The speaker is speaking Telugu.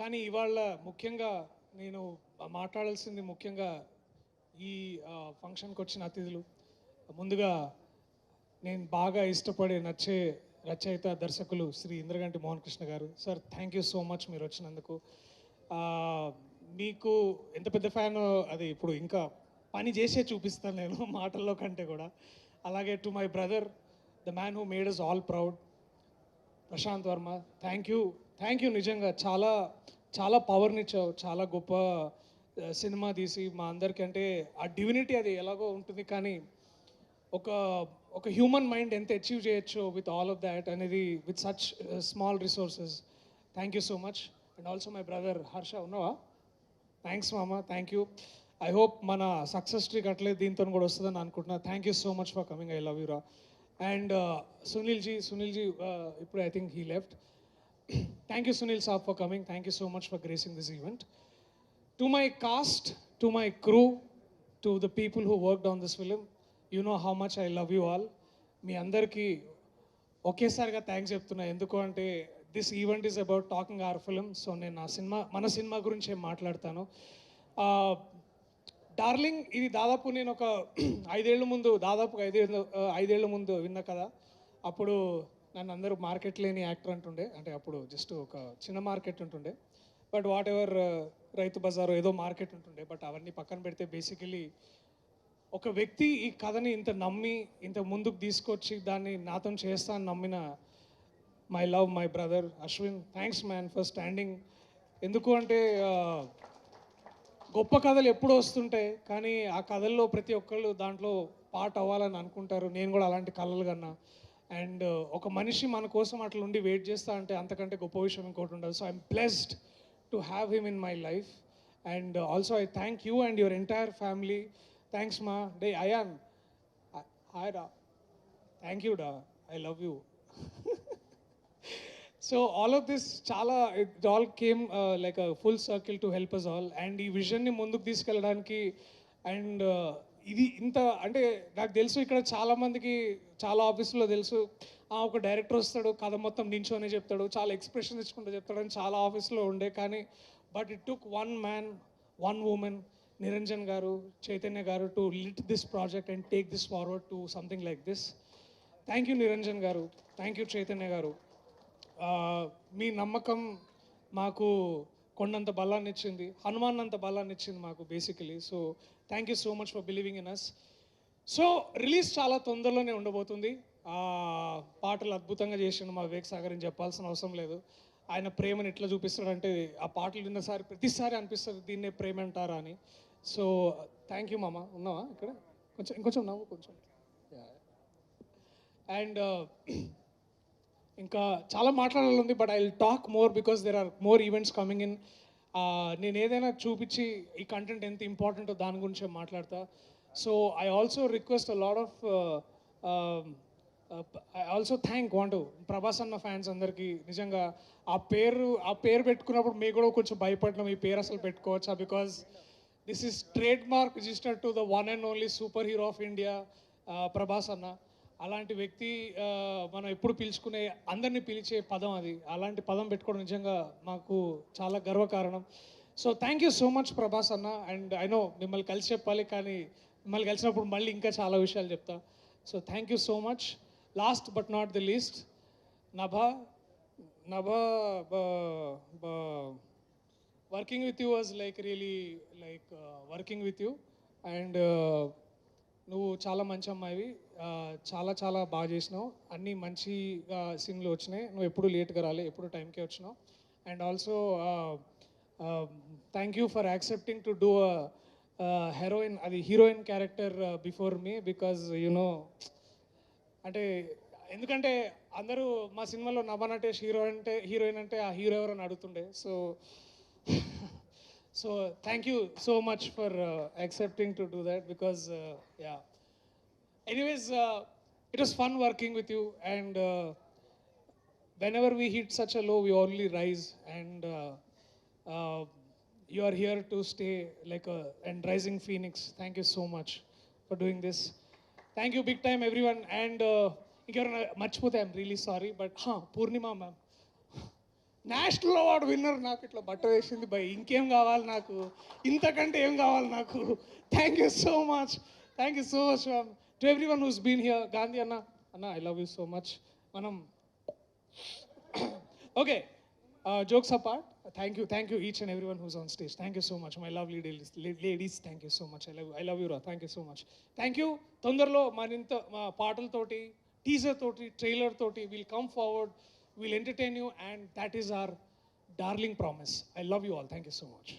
కానీ ఇవాళ ముఖ్యంగా నేను మాట్లాడాల్సింది ముఖ్యంగా ఈ ఫంక్షన్కి వచ్చిన అతిథులు. ముందుగా నేను బాగా ఇష్టపడే నచ్చే రచయిత దర్శకులు శ్రీ ఇంద్రగంటి మోహన్ కృష్ణ గారు. Sir, thank you so much మీరు వచ్చినందుకు. ఆ, మీకు ఎంత పెద్ద ఫ్యాన్ అది ఇప్పుడు ఇంకా పని చేసే చూపిస్తాను నేను మాటల్లో కంటే కూడా. అలాగే to my brother, the man who made us all proud, Prashanth Varma, thank you నిజంగా. చాలా చాలా పవర్నిచ్చావు, చాలా గొప్ప సినిమా తీసి మా అందరికీ. అంటే ఆ డివినిటీ అది ఎలాగో ఉంటుంది, కానీ ఒక ఒక హ్యూమన్ మైండ్ ఎంత అచీవ్ చేయొచ్చు విత్ ఆల్ ఆఫ్ దాట్ అనేది, with such small resources. Thank you so much. And also my brother Harsha, ఉన్నావా? థ్యాంక్స్ మామ, థ్యాంక్ యూ. ఐ హోప్ మన సక్సెస్ ట్రీక్ అట్లే దీంతో కూడా వస్తుందని అనుకుంటున్నా. Thank you so much for coming, I love you రా. అండ్ సునీల్ జీ ఇప్పుడు I think he left. Thank you Sunil Saab for coming. Thank you so much for gracing this event. To my cast, to my crew, to the people who worked on this film, you know how much I love you all. మీ అందరికీ ఒకేసారిగా థ్యాంక్స్ చెప్తున్నా. ఎందుకు అంటే this event is about talking our film. So నేను మన సినిమా గురించి ఏం మాట్లాడతాను. డార్లింగ్, ఇది దాదాపు నేను ఒక 5 ఏళ్ళ ముందు, దాదాపుగా 5 ఏళ్ళ ముందు విన్నా కదా. అప్పుడు నన్ను అందరూ మార్కెట్ లేని యాక్టర్ అంటుండే. అంటే అప్పుడు జస్ట్ ఒక చిన్న మార్కెట్ ఉంటుండే. బట్ వాట్ ఎవర్, రైతు బజారు ఏదో మార్కెట్ ఉంటుండే. బట్ అవన్నీ పక్కన పెడితే బేసికలీ ఒక వ్యక్తి ఈ కథని ఇంత నమ్మి ఇంత ముందుకు తీసుకొచ్చి దాన్ని నాతో చేస్తా అని నమ్మిన my love, my brother Ashwin. Thanks man for standing. ఎందుకు అంటే గొప్ప కథలు ఎప్పుడూ వస్తుంటాయి, కానీ ఆ కథల్లో ప్రతి ఒక్కళ్ళు దాంట్లో పార్ట్ అవ్వాలని అనుకుంటారు. నేను కూడా అలాంటి కళలు కన్నా. అండ్ ఒక మనిషి మన కోసం అట్లా ఉండి వెయిట్ చేస్తా అంటే అంతకంటే గొప్ప విషయం ఇంకోటి ఉండదు. So I'm blessed to have him in my life. And also I thank you and your entire family. Thanks మా డే అయాన్. హాయ్ రా, థ్యాంక్ యూ డా, I love you. So all of this చాలా, it all came like a full circle to help us all. And ఈ విజన్ని ముందుకు తీసుకెళ్ళడానికి అండ్ ఇది ఇంత అంటే నాకు తెలుసు ఇక్కడ చాలామందికి చాలా ఆఫీసులో తెలుసు, ఒక డైరెక్టర్ వస్తాడు కథ మొత్తం నించోనే చెప్తాడు, చాలా ఎక్స్ప్రెషన్ ఇచ్చుకుంటూ చెప్తాడని చాలా ఆఫీస్లో ఉండే. కానీ but it took one man, one women, Niranjan గారు, చైతన్య గారు, to lead this project and take this forward to something like this. Thank you Niranjan గారు, థ్యాంక్ యూ చైతన్య గారు. మీ నమ్మకం మాకు కొండంత బలాన్ని ఇచ్చింది, హనుమాన్ అంత బలాన్ని ఇచ్చింది మాకు basically. So thank you so much for believing in us. So release చాలా తొందరలోనే ఉండబోతుంది. పాటలు అద్భుతంగా చేసిండు మా వివేక్ సాగర్ అని చెప్పాల్సిన అవసరం లేదు. ఆయన ప్రేమను ఎట్లా చూపిస్తాడంటే ఆ పాటలు విన్నసారి ప్రతిసారి అనిపిస్తుంది దీన్నే ప్రేమ అంటారా అని. సో థ్యాంక్ యూ మామ. ఉన్నావా ఇక్కడ? ఇంకొంచెం ఉన్నావు కొంచెం. అండ్ ఇంకా చాలా మాట్లాడాలి ఉంది, but I will talk more because there are more events coming in. నేను ఏదైనా చూపించి ఈ కంటెంట్ ఎంత ఇంపార్టెంటో దాని గురించి మాట్లాడతా. So I also request a lot of, I also want Prabhas అన్న ఫ్యాన్స్ అందరికీ నిజంగా ఆ పేరు పెట్టుకున్నప్పుడు మీకు కూడా కొంచెం భయపడినాం, ఈ పేరు అసలు పెట్టుకోవచ్చా, because this is trade mark registered to the one and only super hero of India Prabhas అన్న. అలాంటి వ్యక్తి మనం ఎప్పుడు పిలుచుకునే, అందరినీ పిలిచే పదం అది. అలాంటి పదం పెట్టుకోవడం నిజంగా మాకు చాలా గర్వకారణం. So thank you so much Prabhas అన్న. అండ్ ఐ నో మిమ్మల్ని కలిసి చెప్పాలి, కానీ మిమ్మల్ని కలిసినప్పుడు మళ్ళీ ఇంకా చాలా విషయాలు చెప్తా. So thank you so much. Last but not the least, Nabha. Working with you was like really like working with you. And నువ్వు చాలా మంచి అమ్మాయివి, చాలా చాలా బాగా చేసినావు, అన్నీ మంచిగా సీన్లు వచ్చినాయి. నువ్వు ఎప్పుడు లేట్గా రాలే, ఎప్పుడు టైంకే వచ్చినావు. And also thank you for accepting to do heroine, అది heroine character before me. Because you know అంటే ఎందుకంటే అందరూ మా సినిమాలో నభా నటేష్ హీరోయిన్ అంటే ఆ హీరో ఎవరని అడుగుతుండే. So thank you so much for accepting to do that, because yeah. Anyways, it was fun working with you, and whenever we hit such a low, we only rise, and you are here to stay like a and rising phoenix. Thank you so much for doing this. Thank you big time everyone. And ఇంకెవరైనా మర్చిపోతే I'm really sorry, but Purnima ma'am, national award winner నాకు ఇట్లా బట్ట వేసింది బై. ఇంకేం కావాలి నాకు, ఇంతకంటే ఏం కావాలి నాకు. Thank you so much, thank you so much to every one who's been here. Gandhi అన్న, అన్న I love you so much. మనం okay, jokes apart, thank you each and every one who's on stage. Thank you so much my lovely ladies, thank you so much. I love you రా, thank you so much. Thank you. తొందరలో మా పాటలతోటి, టీజర్ తోటి, ట్రైలర్ తోటి will come forward, will entertain you, and that is our darling promise. I love you all. Thank you so much.